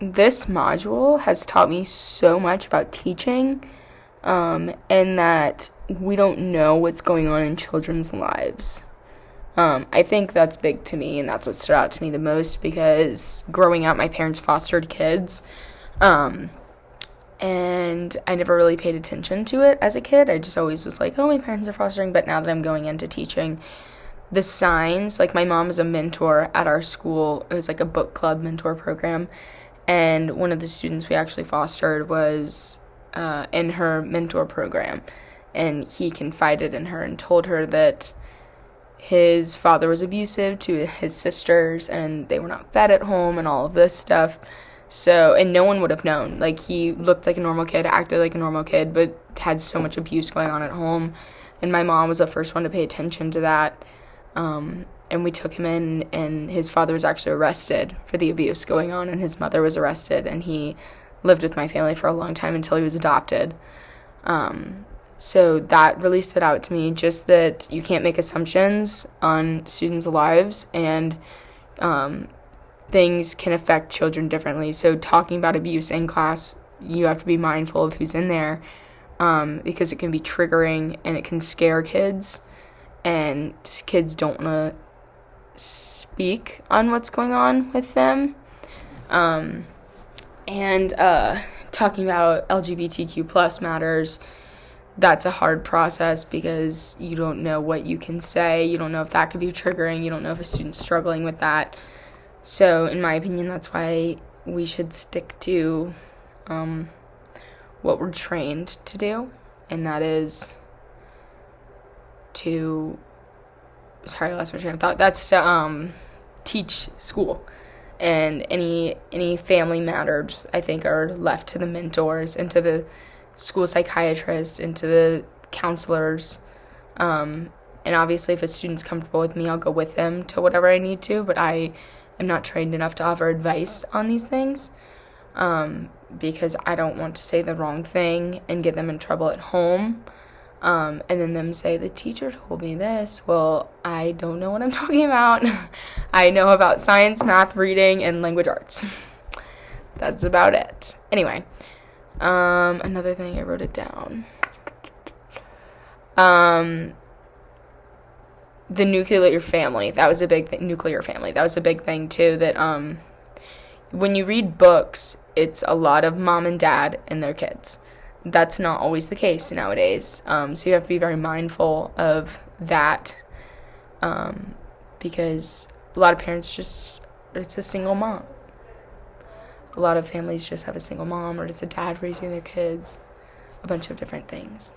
this module has taught me so much about teaching, and that we don't know what's going on in children's lives. I think that's big to me, and that's what stood out to me the most, because growing up, my parents fostered kids, and I never really paid attention to it as a kid. I just always was like, oh, my parents are fostering, but now that I'm going into teaching, the signs, like my mom is a mentor at our school. It was like a book club mentor program, and one of the students we actually fostered was in her mentor program, and he confided in her and told her that his father was abusive to his sisters, and they were not fed at home, and all of this stuff. So, and no one would have known. Like, he looked like a normal kid, acted like a normal kid, but had so much abuse going on at home. And my mom was the first one to pay attention to that. And we took him in, and his father was actually arrested for the abuse going on, and his mother was arrested, and he lived with my family for a long time until he was adopted. So that really stood out to me, just that you can't make assumptions on students' lives, and things can affect children differently. So talking about abuse in class, you have to be mindful of who's in there, because it can be triggering and it can scare kids, and kids don't want to speak on what's going on with them. And talking about LGBTQ plus matters, that's a hard process, because you don't know what you can say. You don't know if that could be triggering. You don't know if a student's struggling with that. So in my opinion, that's why we should stick to what we're trained to do, and that is to, sorry, I lost my train of thought. That's to teach school. And any family matters, I think, are left to the mentors and to the school psychiatrist and to the counselors. And obviously, if a student's comfortable with me, I'll go with them to whatever I need to, but I am not trained enough to offer advice on these things, because I don't want to say the wrong thing and get them in trouble at home. And then them say, the teacher told me this. Well, I don't know what I'm talking about. I know about science, math, reading, and language arts. That's about it. Anyway, another thing, I wrote it down. The nuclear family, that was a big thing. Nuclear family, that was a big thing too, that when you read books, it's a lot of mom and dad and their kids. That's not always the case nowadays. So you have to be very mindful of that, because a lot of parents it's a single mom. A lot of families just have a single mom, or it's a dad raising their kids, a bunch of different things.